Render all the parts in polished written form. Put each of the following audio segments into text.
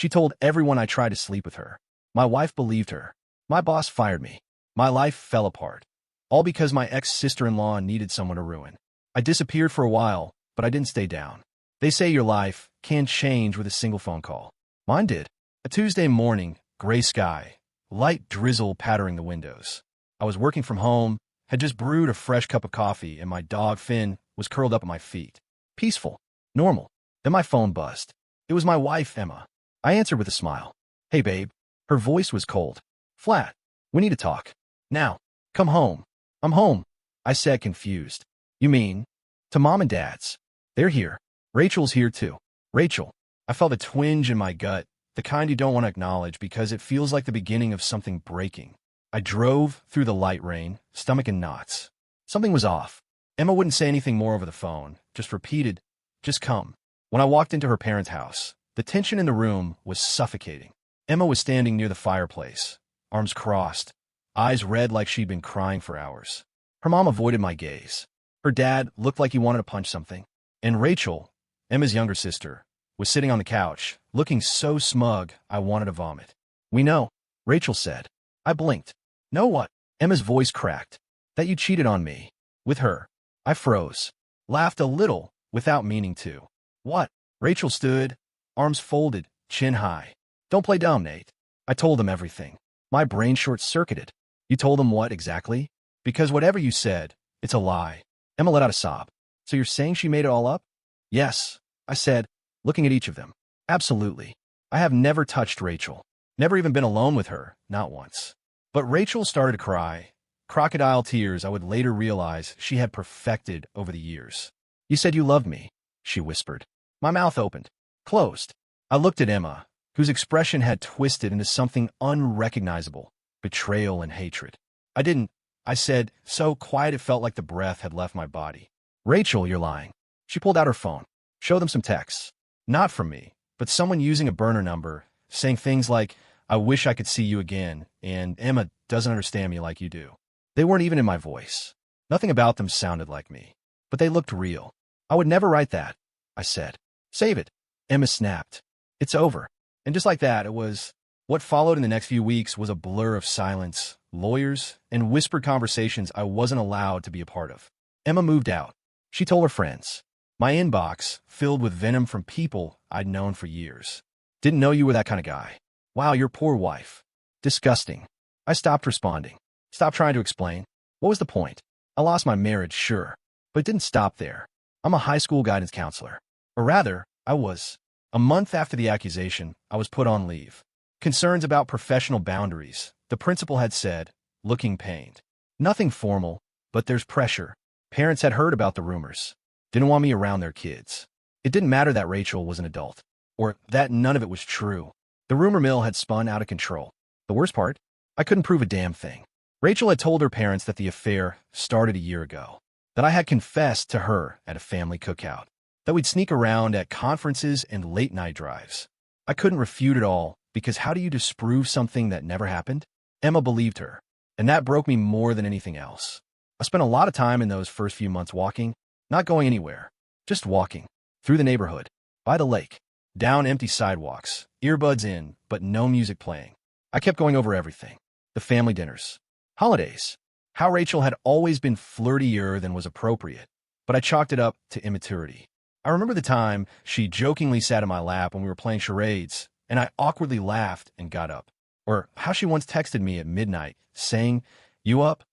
She told everyone I tried to sleep with her. My wife believed her. My boss fired me. My life fell apart. All because my ex-sister-in-law needed someone to ruin. I disappeared for a while, but I didn't stay down. They say your life can change with a single phone call. Mine did. A Tuesday morning, gray sky, light drizzle pattering the windows. I was working from home, had just brewed a fresh cup of coffee, and my dog, Finn, was curled up at my feet. Peaceful. Normal. Then my phone buzzed. It was my wife, Emma. I answered with a smile. Hey, babe. Her voice was cold. Flat. We need to talk. Now. Come home. I'm home, I said, confused. You mean? To Mom and Dad's. They're here. Rachel's here too. Rachel. I felt a twinge in my gut, the kind you don't want to acknowledge because it feels like the beginning of something breaking. I drove through the light rain, stomach in knots. Something was off. Emma wouldn't say anything more over the phone, just repeated, just come. When I walked into her parents' house, the tension in the room was suffocating. Emma was standing near the fireplace, arms crossed, eyes red like she'd been crying for hours. Her mom avoided my gaze. Her dad looked like he wanted to punch something. And Rachel, Emma's younger sister, was sitting on the couch, looking so smug I wanted to vomit. We know, Rachel said. I blinked. Know what? Emma's voice cracked. That you cheated on me. With her. I froze. Laughed a little, without meaning to. What? Rachel stood, arms folded, chin high. Don't play dumb, Nate. I told them everything. My brain short-circuited. You told them what exactly? Because whatever you said, it's a lie. Emma let out a sob. So you're saying she made it all up? Yes, I said, looking at each of them. Absolutely. I have never touched Rachel. Never even been alone with her, not once. But Rachel started to cry. Crocodile tears I would later realize she had perfected over the years. You said you loved me, she whispered. My mouth opened. Closed. I looked at Emma, whose expression had twisted into something unrecognizable. Betrayal and hatred. I didn't, I said, so quiet it felt like the breath had left my body. Rachel, you're lying. She pulled out her phone. Show them some texts. Not from me, but someone using a burner number, saying things like, I wish I could see you again, and Emma doesn't understand me like you do. They weren't even in my voice. Nothing about them sounded like me. But they looked real. I would never write that, I said. Save it. Emma snapped. It's over. And just like that, it was. What followed in the next few weeks was a blur of silence, lawyers, and whispered conversations I wasn't allowed to be a part of. Emma moved out. She told her friends. My inbox filled with venom from people I'd known for years. Didn't know you were that kind of guy. Wow, your poor wife. Disgusting. I stopped responding. Stopped trying to explain. What was the point? I lost my marriage, sure. But it didn't stop there. I'm a high school guidance counselor. Or rather, I was. A month after the accusation, I was put on leave. Concerns about professional boundaries, the principal had said, looking pained. Nothing formal, but there's pressure. Parents had heard about the rumors. Didn't want me around their kids. It didn't matter that Rachel was an adult. Or that none of it was true. The rumor mill had spun out of control. The worst part? I couldn't prove a damn thing. Rachel had told her parents that the affair started a year ago. That I had confessed to her at a family cookout. That we'd sneak around at conferences and late-night drives. I couldn't refute it all, because how do you disprove something that never happened? Emma believed her, and that broke me more than anything else. I spent a lot of time in those first few months walking, not going anywhere, just walking, through the neighborhood, by the lake, down empty sidewalks, earbuds in, but no music playing. I kept going over everything. The family dinners, holidays, how Rachel had always been flirtier than was appropriate, but I chalked it up to immaturity. I remember the time she jokingly sat in my lap when we were playing charades, and I awkwardly laughed and got up. Or how she once texted me at midnight, saying, "You up?"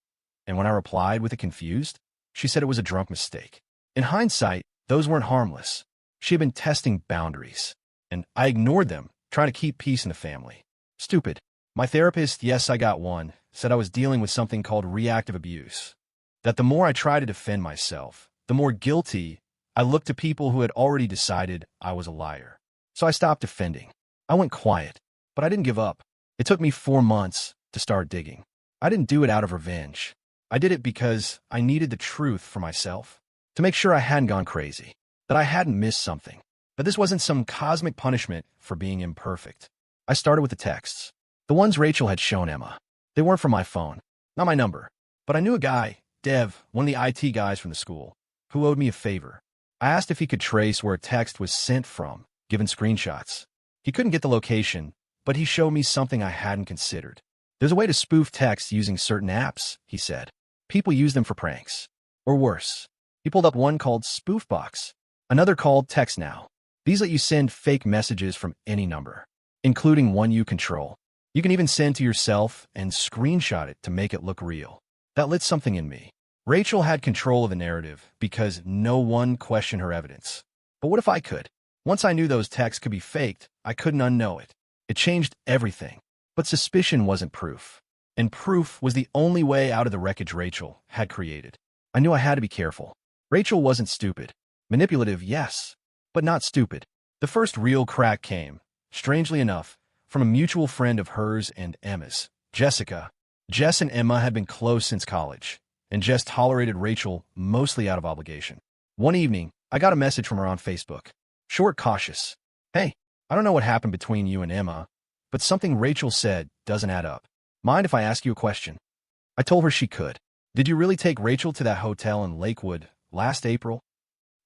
And when I replied with a confused, she said it was a drunk mistake. In hindsight, those weren't harmless. She had been testing boundaries, and I ignored them, trying to keep peace in the family. Stupid. My therapist, yes, I got one, said I was dealing with something called reactive abuse. That the more I tried to defend myself, the more guilty I looked to people who had already decided I was a liar. So I stopped defending. I went quiet, but I didn't give up. It took me 4 months to start digging. I didn't do it out of revenge. I did it because I needed the truth for myself, to make sure I hadn't gone crazy, that I hadn't missed something, that this wasn't some cosmic punishment for being imperfect. I started with the texts, the ones Rachel had shown Emma. They weren't from my phone, not my number, but I knew a guy, Dev, one of the IT guys from the school, who owed me a favor. I asked if he could trace where a text was sent from, given screenshots. He couldn't get the location, but he showed me something I hadn't considered. There's a way to spoof text using certain apps, he said. People use them for pranks. Or worse. He pulled up one called Spoofbox, another called Text Now. These let you send fake messages from any number, including one you control. You can even send to yourself and screenshot it to make it look real. That lit something in me. Rachel had control of the narrative because no one questioned her evidence. But what if I could? Once I knew those texts could be faked, I couldn't unknow it. It changed everything. But suspicion wasn't proof. And proof was the only way out of the wreckage Rachel had created. I knew I had to be careful. Rachel wasn't stupid. Manipulative, yes, but not stupid. The first real crack came, strangely enough, from a mutual friend of hers and Emma's, Jessica. Jess and Emma had been close since college, and Jess tolerated Rachel mostly out of obligation. One evening, I got a message from her on Facebook. Short, cautious. Hey, I don't know what happened between you and Emma, but something Rachel said doesn't add up. Mind if I ask you a question? I told her she could. Did you really take Rachel to that hotel in Lakewood last April?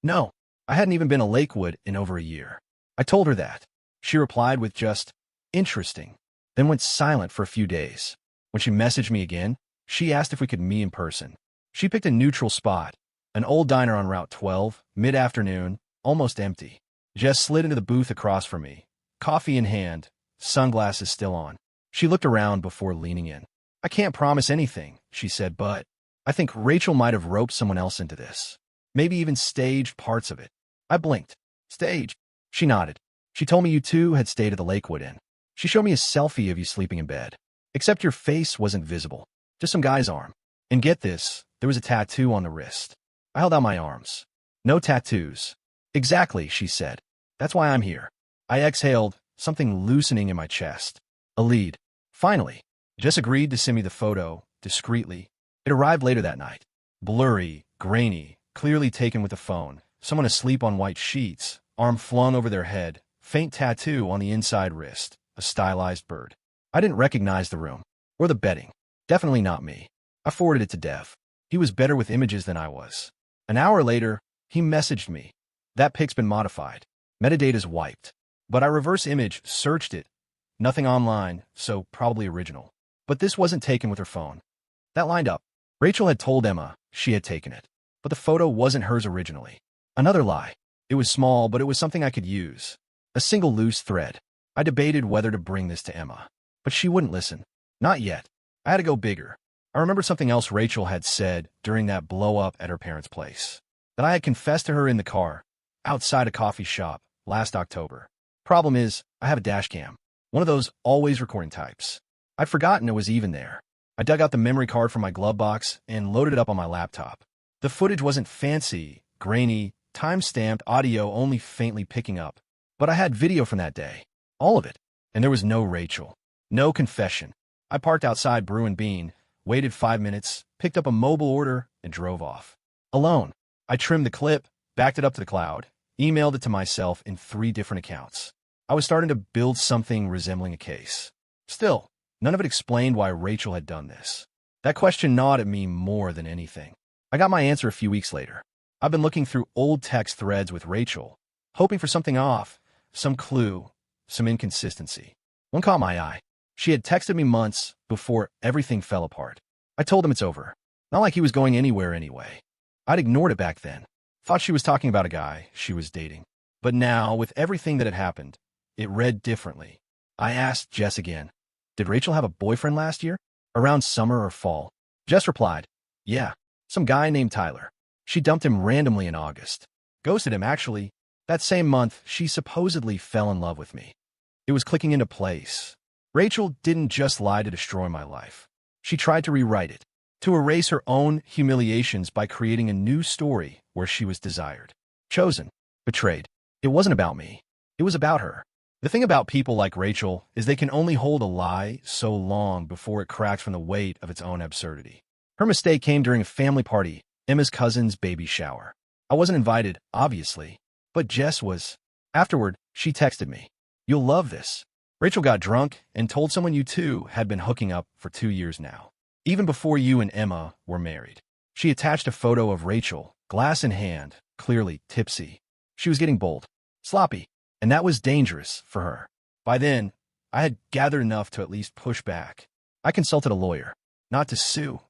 No, I hadn't even been to Lakewood in over a year. I told her that. She replied with just, interesting, then went silent for a few days. When she messaged me again, she asked if we could meet in person. She picked a neutral spot, an old diner on Route 12, mid-afternoon, almost empty. Jess slid into the booth across from me, coffee in hand, sunglasses still on. She looked around before leaning in. I can't promise anything, she said, but I think Rachel might have roped someone else into this. Maybe even staged parts of it. I blinked. Stage? She nodded. She told me you two had stayed at the Lakewood Inn. She showed me a selfie of you sleeping in bed. Except your face wasn't visible. Just some guy's arm. And get this, there was a tattoo on the wrist. I held out my arms. No tattoos. Exactly, she said. That's why I'm here. I exhaled, something loosening in my chest. A lead. Finally. Jess agreed to send me the photo, discreetly. It arrived later that night. Blurry, grainy, clearly taken with a phone. Someone asleep on white sheets, arm flung over their head, faint tattoo on the inside wrist, a stylized bird. I didn't recognize the room. Or the bedding. Definitely not me. I forwarded it to Dev. He was better with images than I was. An hour later, he messaged me. That pic's been modified. Metadata's wiped. But I reverse image searched it. Nothing online, so probably original. But this wasn't taken with her phone. That lined up. Rachel had told Emma she had taken it. But the photo wasn't hers originally. Another lie. It was small, but it was something I could use. A single loose thread. I debated whether to bring this to Emma. But she wouldn't listen. Not yet. I had to go bigger. I remembered something else Rachel had said during that blow-up at her parents' place. That I had confessed to her in the car, outside a coffee shop, last October. Problem is, I have a dash cam. One of those always recording types. I'd forgotten it was even there. I dug out the memory card from my glove box and loaded it up on my laptop. The footage wasn't fancy, grainy, time-stamped audio only faintly picking up. But I had video from that day. All of it. And there was no Rachel. No confession. I parked outside Brew and Bean, waited 5 minutes, picked up a mobile order, and drove off. Alone. I trimmed the clip, backed it up to the cloud, emailed it to myself in 3 different accounts. I was starting to build something resembling a case. Still, none of it explained why Rachel had done this. That question gnawed at me more than anything. I got my answer a few weeks later. I've been looking through old text threads with Rachel, hoping for something off, some clue, some inconsistency. One caught my eye. She had texted me months before everything fell apart. I told him it's over. Not like he was going anywhere anyway. I'd ignored it back then. Thought she was talking about a guy she was dating. But now, with everything that had happened, it read differently. I asked Jess again, did Rachel have a boyfriend last year? Around summer or fall? Jess replied, yeah, some guy named Tyler. She dumped him randomly in August. Ghosted him, actually. That same month, she supposedly fell in love with me. It was clicking into place. Rachel didn't just lie to destroy my life. She tried to rewrite it, to erase her own humiliations by creating a new story where she was desired, chosen, betrayed. It wasn't about me. It was about her. The thing about people like Rachel is they can only hold a lie so long before it cracks from the weight of its own absurdity. Her mistake came during a family party, Emma's cousin's baby shower. I wasn't invited, obviously, but Jess was. Afterward, she texted me, "You'll love this. Rachel got drunk and told someone you two had been hooking up for 2 years now, even before you and Emma were married." She attached a photo of Rachel, glass in hand, clearly tipsy. She was getting bold, sloppy, and that was dangerous for her. By then, I had gathered enough to at least push back. I consulted a lawyer, not to sue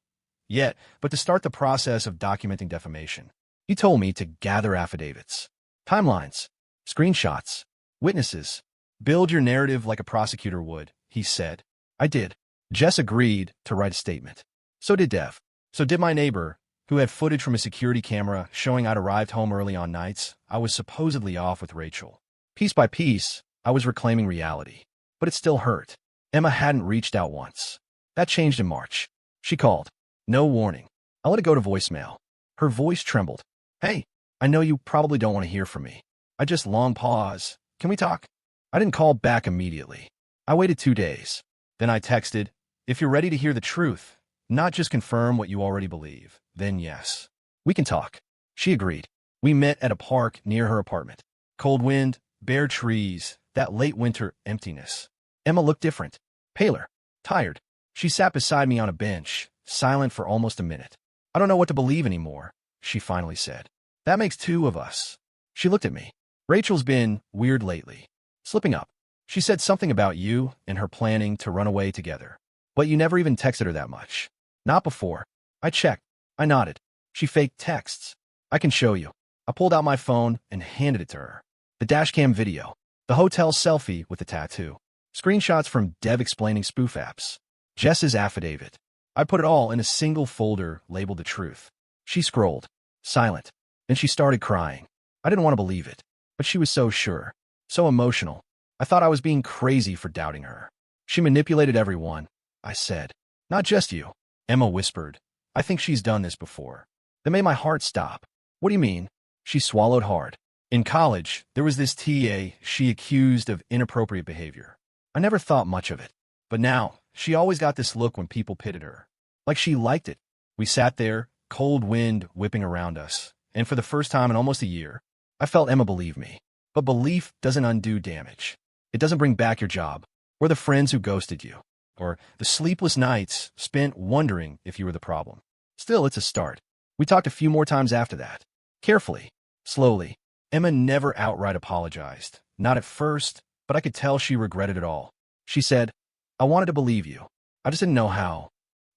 yet, but to start the process of documenting defamation. He told me to gather affidavits, timelines, screenshots, witnesses. Build your narrative like a prosecutor would, he said. I did. Jess agreed to write a statement. So did Dev. So did my neighbor, who had footage from a security camera showing I'd arrived home early on nights I was supposedly off with Rachel. Piece by piece, I was reclaiming reality. But it still hurt. Emma hadn't reached out once. That changed in March. She called. No warning. I let it go to voicemail. Her voice trembled. Hey, I know you probably don't want to hear from me. I just long pause. Can we talk? I didn't call back immediately. I waited 2 days. Then I texted, if you're ready to hear the truth, not just confirm what you already believe, then yes. We can talk. She agreed. We met at a park near her apartment. Cold wind, bare trees, that late winter emptiness. Emma looked different, paler, tired. She sat beside me on a bench, silent for almost a minute. I don't know what to believe anymore, she finally said. That makes 2 of us. She looked at me. Rachel's been weird lately. Slipping up. She said something about you and her planning to run away together. But you never even texted her that much. Not before. I checked. I nodded. She faked texts. I can show you. I pulled out my phone and handed it to her. The dashcam video. The hotel selfie with the tattoo. Screenshots from Dev explaining spoof apps. Jess's affidavit. I put it all in a single folder labeled The Truth. She scrolled. Silent. Then she started crying. I didn't want to believe it. But she was so sure. So emotional. I thought I was being crazy for doubting her. She manipulated everyone, I said. Not just you. Emma whispered. I think she's done this before. That made my heart stop. What do you mean? She swallowed hard. In college, there was this TA she accused of inappropriate behavior. I never thought much of it. But now, she always got this look when people pitted her. Like she liked it. We sat there, cold wind whipping around us. And for the first time in almost a year, I felt Emma believe me. But belief doesn't undo damage. It doesn't bring back your job, or the friends who ghosted you, or the sleepless nights spent wondering if you were the problem. Still, it's a start. We talked a few more times after that. Carefully, slowly. Emma never outright apologized. Not at first, but I could tell she regretted it all. She said, I wanted to believe you. I just didn't know how.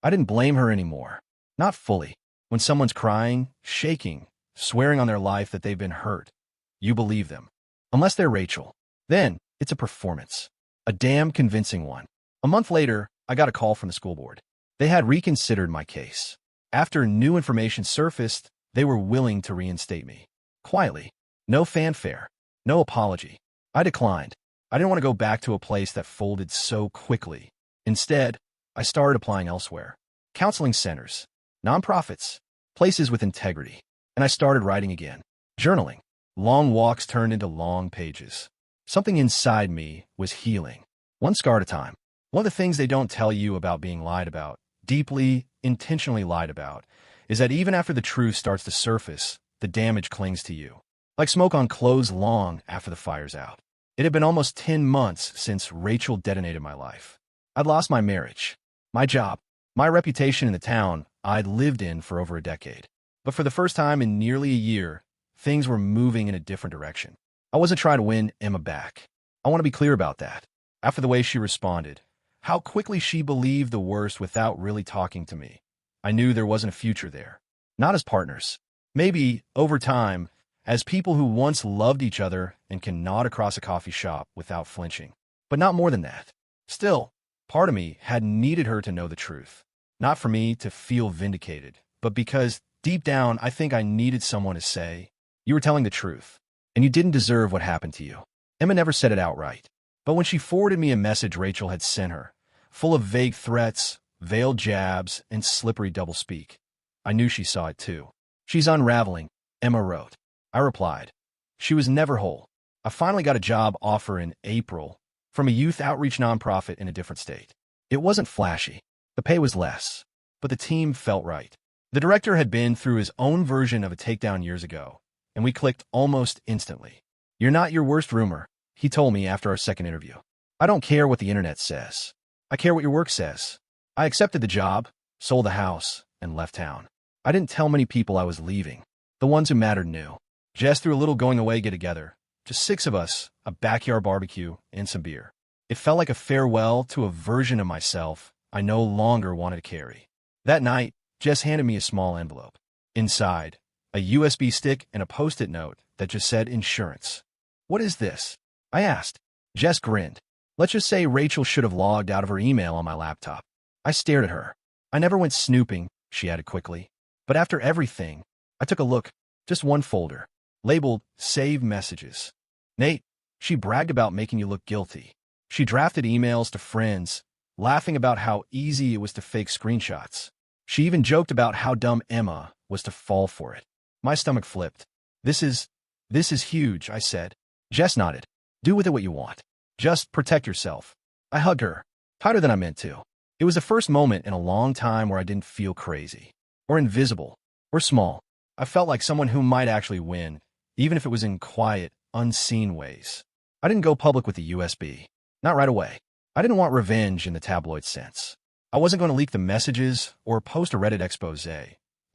I didn't blame her anymore. Not fully. When someone's crying, shaking, swearing on their life that they've been hurt, you believe them. Unless they're Rachel. Then, it's a performance. A damn convincing one. A month later, I got a call from the school board. They had reconsidered my case. After new information surfaced, they were willing to reinstate me. Quietly. No fanfare. No apology. I declined. I didn't want to go back to a place that folded so quickly. Instead, I started applying elsewhere. Counseling centers. Nonprofits. Places with integrity. And I started writing again. Journaling. Long walks turned into long pages. Something inside me was healing. One scar at a time. One of the things they don't tell you about being lied about, deeply, intentionally lied about, is that even after the truth starts to surface, the damage clings to you. Like smoke on clothes long after the fire's out. It had been almost 10 months since Rachel detonated my life. I'd lost my marriage, my job, my reputation in the town I'd lived in for over a decade. But for the first time in nearly a year, things were moving in a different direction. I wasn't trying to win Emma back. I want to be clear about that. After the way she responded, how quickly she believed the worst without really talking to me, I knew there wasn't a future there. Not as partners. Maybe, over time, as people who once loved each other and can nod across a coffee shop without flinching. But not more than that. Still, part of me had needed her to know the truth. Not for me to feel vindicated, but because, deep down, I think I needed someone to say, you were telling the truth. And you didn't deserve what happened to you. Emma never said it outright. But when she forwarded me a message Rachel had sent her, full of vague threats, veiled jabs, and slippery doublespeak, I knew she saw it too. She's unraveling, Emma wrote. I replied. She was never whole. I finally got a job offer in April from a youth outreach nonprofit in a different state. It wasn't flashy. The pay was less. But the team felt right. The director had been through his own version of a takedown years ago, and we clicked almost instantly. You're not your worst rumor, he told me after our second interview. I don't care what the internet says. I care what your work says. I accepted the job, sold the house, and left town. I didn't tell many people I was leaving. The ones who mattered knew. Jess threw a little going away get-together. Just 6 of us, a backyard barbecue, and some beer. It felt like a farewell to a version of myself I no longer wanted to carry. That night, Jess handed me a small envelope. Inside, a USB stick and a Post-it note that just said insurance. "What is this?" I asked. Jess grinned. "Let's just say Rachel should have logged out of her email on my laptop." I stared at her. "I never went snooping," she added quickly. "But after everything," I took a look. Just one folder, labeled Save Messages. "Nate, she bragged about making you look guilty. She drafted emails to friends, laughing about how easy it was to fake screenshots. She even joked about how dumb Emma was to fall for it." My stomach flipped. This is huge," I said. Jess nodded. "Do with it what you want. Just protect yourself." I hugged her, tighter than I meant to. It was the first moment in a long time where I didn't feel crazy, or invisible, or small. I felt like someone who might actually win, even if it was in quiet, unseen ways. I didn't go public with the USB. Not right away. I didn't want revenge in the tabloid sense. I wasn't going to leak the messages or post a Reddit expose.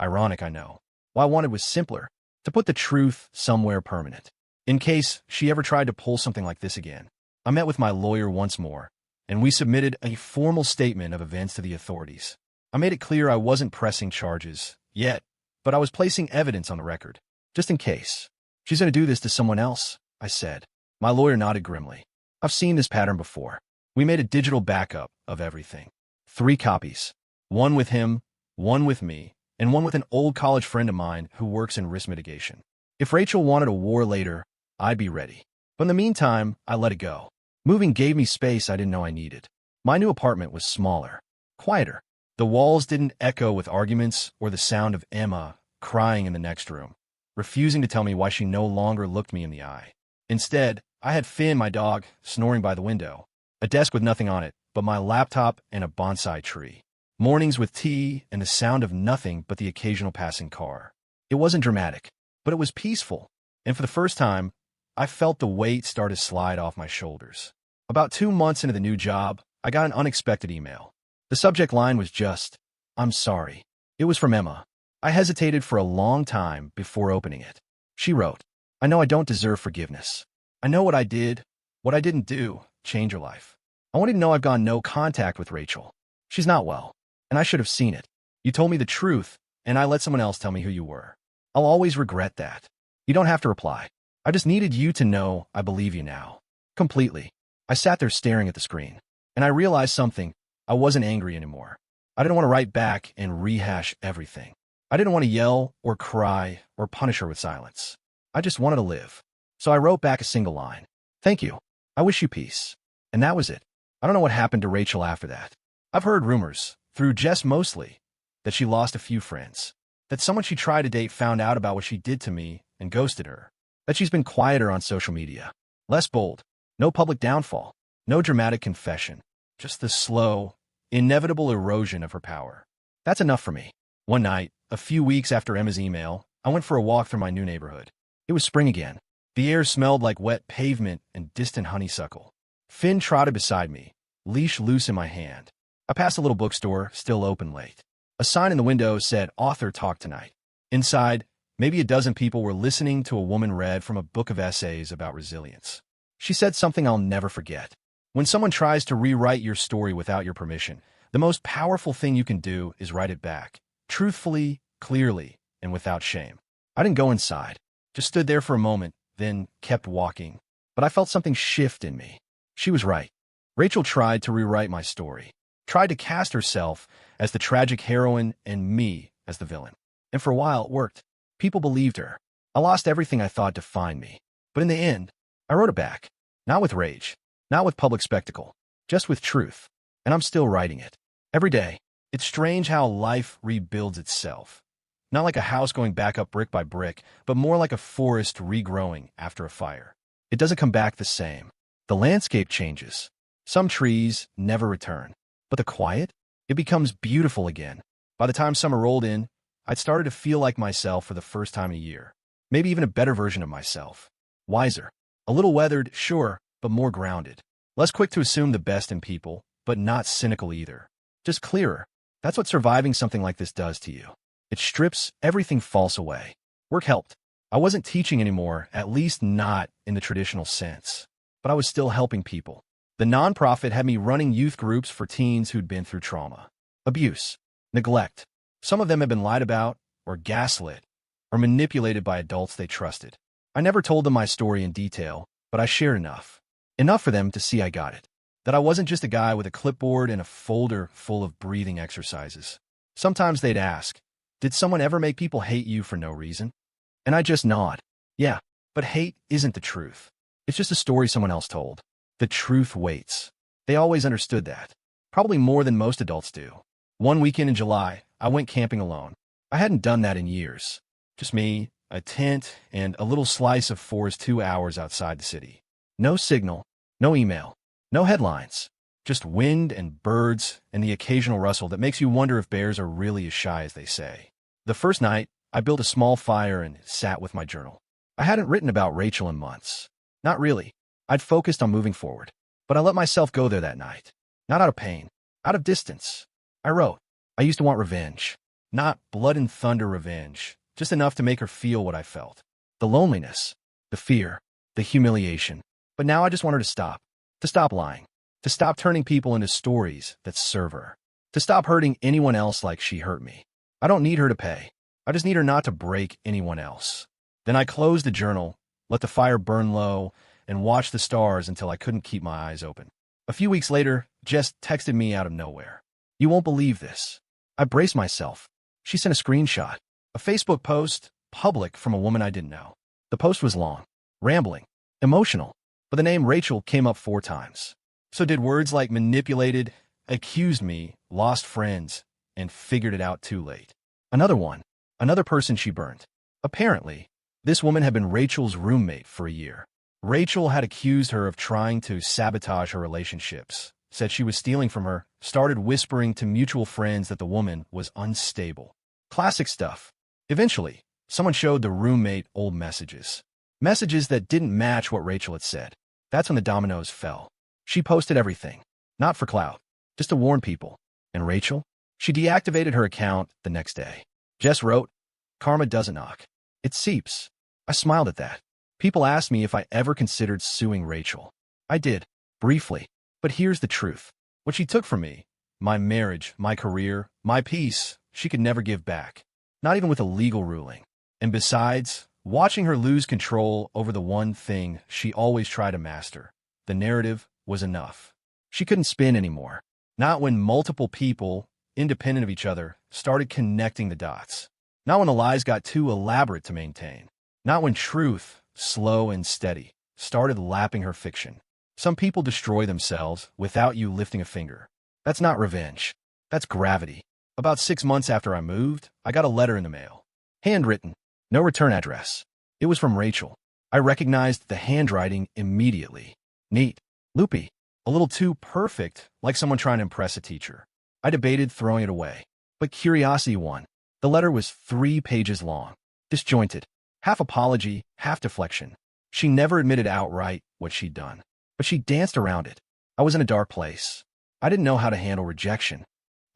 Ironic, I know. What I wanted was simpler, to put the truth somewhere permanent. In case she ever tried to pull something like this again. I met with my lawyer once more, and we submitted a formal statement of events to the authorities. I made it clear I wasn't pressing charges yet, but I was placing evidence on the record, just in case. "She's going to do this to someone else," I said. My lawyer nodded grimly. "I've seen this pattern before. We made a digital backup of everything. 3 copies. One with him, one with me, and one with an old college friend of mine who works in risk mitigation. If Rachel wanted a war later, I'd be ready. But in the meantime, I let it go. Moving gave me space I didn't know I needed. My new apartment was smaller, quieter. The walls didn't echo with arguments or the sound of Emma crying in the next room, refusing to tell me why she no longer looked me in the eye. Instead, I had Finn, my dog, snoring by the window, a desk with nothing on it but my laptop and a bonsai tree, mornings with tea and the sound of nothing but the occasional passing car. It wasn't dramatic, but it was peaceful, and for the first time, I felt the weight start to slide off my shoulders. About 2 months into the new job, I got an unexpected email. The subject line was just, "I'm sorry." It was from Emma. I hesitated for a long time before opening it. She wrote, "I know I don't deserve forgiveness. I know what I did, what I didn't do, change your life. I want you to know I've gone no contact with Rachel. She's not well, and I should have seen it. You told me the truth, and I let someone else tell me who you were. I'll always regret that. You don't have to reply. I just needed you to know I believe you now. Completely." I sat there staring at the screen, and I realized something. I wasn't angry anymore. I didn't want to write back and rehash everything. I didn't want to yell or cry or punish her with silence. I just wanted to live. So I wrote back a single line. "Thank you. I wish you peace." And that was it. I don't know what happened to Rachel after that. I've heard rumors, through Jess mostly, that she lost a few friends, that someone she tried to date found out about what she did to me and ghosted her, that she's been quieter on social media, less bold, no public downfall, no dramatic confession, just the slow, inevitable erosion of her power. That's enough for me. One night, a few weeks after Emma's email, I went for a walk through my new neighborhood. It was spring again. The air smelled like wet pavement and distant honeysuckle. Finn trotted beside me, leash loose in my hand. I passed a little bookstore, still open late. A sign in the window said, "Author Talk Tonight." Inside, maybe a dozen people were listening to a woman read from a book of essays about resilience. She said something I'll never forget. "When someone tries to rewrite your story without your permission, the most powerful thing you can do is write it back, truthfully, clearly, and without shame." I didn't go inside, just stood there for a moment, then kept walking. But I felt something shift in me. She was right. Rachel tried to rewrite my story, tried to cast herself as the tragic heroine and me as the villain. And for a while it worked. People believed her. I lost everything I thought defined me. But in the end, I wrote it back. Not with rage, not with public spectacle, just with truth. And I'm still writing it. Every day. It's strange how life rebuilds itself. Not like a house going back up brick by brick, but more like a forest regrowing after a fire. It doesn't come back the same. The landscape changes. Some trees never return. But the quiet? It becomes beautiful again. By the time summer rolled in, I'd started to feel like myself for the first time in a year. Maybe even a better version of myself. Wiser. A little weathered, sure, but more grounded. Less quick to assume the best in people, but not cynical either. Just clearer. That's what surviving something like this does to you. It strips everything false away. Work helped. I wasn't teaching anymore, at least not in the traditional sense. But I was still helping people. The nonprofit had me running youth groups for teens who'd been through trauma, abuse, neglect. Some of them had been lied about, or gaslit, or manipulated by adults they trusted. I never told them my story in detail, but I shared enough. Enough for them to see I got it. That I wasn't just a guy with a clipboard and a folder full of breathing exercises. Sometimes they'd ask, "Did someone ever make people hate you for no reason?" And I just nod. Yeah, but hate isn't the truth. It's just a story someone else told. The truth waits. They always understood that. Probably more than most adults do. One weekend in July, I went camping alone. I hadn't done that in years. Just me, a tent, and a little slice of forest 2 hours outside the city. No signal, no email, no headlines. Just wind and birds and the occasional rustle that makes you wonder if bears are really as shy as they say. The first night, I built a small fire and sat with my journal. I hadn't written about Rachel in months. Not really. I'd focused on moving forward. But I let myself go there that night. Not out of pain, out of distance. I wrote, I used to want revenge. Not blood and thunder revenge, just enough to make her feel what I felt. The loneliness, the fear, the humiliation. But now I just want her to stop lying, to stop turning people into stories that serve her, to stop hurting anyone else like she hurt me. I don't need her to pay. I just need her not to break anyone else. Then I closed the journal, let the fire burn low, and watched the stars until I couldn't keep my eyes open. A few weeks later, Jess texted me out of nowhere. "You won't believe this." I braced myself. She sent a screenshot, a Facebook post, public, from a woman I didn't know. The post was long, rambling, emotional, but the name Rachel came up 4 times. So did words like manipulated, accused me, lost friends, and figured it out too late. Another one, another person she burned. Apparently, this woman had been Rachel's roommate for a year. Rachel had accused her of trying to sabotage her relationships, said she was stealing from her, started whispering to mutual friends that the woman was unstable. Classic stuff. Eventually, someone showed the roommate old messages. Messages that didn't match what Rachel had said. That's when the dominoes fell. She posted everything. Not for clout, just to warn people. And Rachel? She deactivated her account the next day. Jess wrote, "Karma doesn't knock. It seeps." I smiled at that. People asked me if I ever considered suing Rachel. I did, briefly. But here's the truth. What she took from me, my marriage, my career, my peace, she could never give back. Not even with a legal ruling. And besides, watching her lose control over the one thing she always tried to master, the narrative, was enough. She couldn't spin anymore. Not when multiple people, independent of each other, started connecting the dots. Not when the lies got too elaborate to maintain. Not when truth, slow and steady, started lapping her fiction. Some people destroy themselves without you lifting a finger. That's not revenge. That's gravity. About 6 months after I moved, I got a letter in the mail. Handwritten. No return address. It was from Rachel. I recognized the handwriting immediately. Neat. Loopy. A little too perfect, like someone trying to impress a teacher. I debated throwing it away. But curiosity won. The letter was 3 pages long. Disjointed. Half apology, half deflection. She never admitted outright what she'd done. But she danced around it. I was in a dark place. I didn't know how to handle rejection.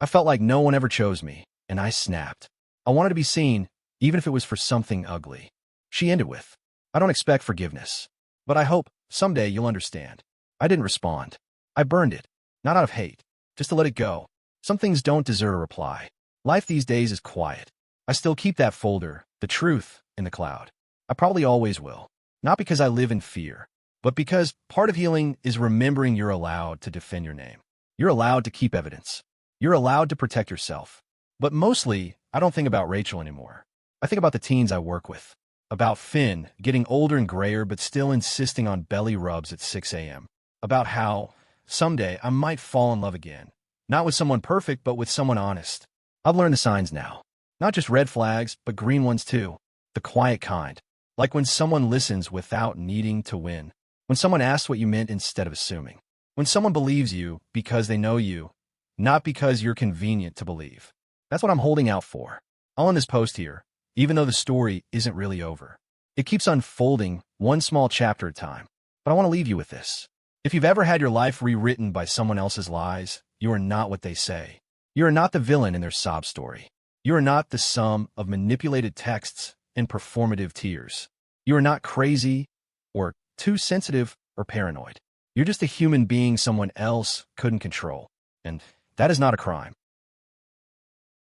I felt like no one ever chose me, and I snapped. I wanted to be seen, even if it was for something ugly. She ended with, "I don't expect forgiveness, but I hope someday you'll understand." I didn't respond. I burned it, not out of hate, just to let it go. Some things don't deserve a reply. Life these days is quiet. I still keep that folder, the truth, in the cloud. I probably always will. Not because I live in fear, but because part of healing is remembering you're allowed to defend your name. You're allowed to keep evidence. You're allowed to protect yourself. But mostly, I don't think about Rachel anymore. I think about the teens I work with. About Finn, getting older and grayer but still insisting on belly rubs at 6 a.m. About how, someday, I might fall in love again. Not with someone perfect, but with someone honest. I've learned the signs now. Not just red flags, but green ones too. The quiet kind. Like when someone listens without needing to win. When someone asks what you meant instead of assuming. When someone believes you because they know you, not because you're convenient to believe. That's what I'm holding out for. I'll end this post here, even though the story isn't really over. It keeps unfolding, one small chapter at a time. But I want to leave you with this. If you've ever had your life rewritten by someone else's lies, you are not what they say. You are not the villain in their sob story. You are not the sum of manipulated texts and performative tears. You are not crazy, or too sensitive, or paranoid. You're just a human being someone else couldn't control. And that is not a crime.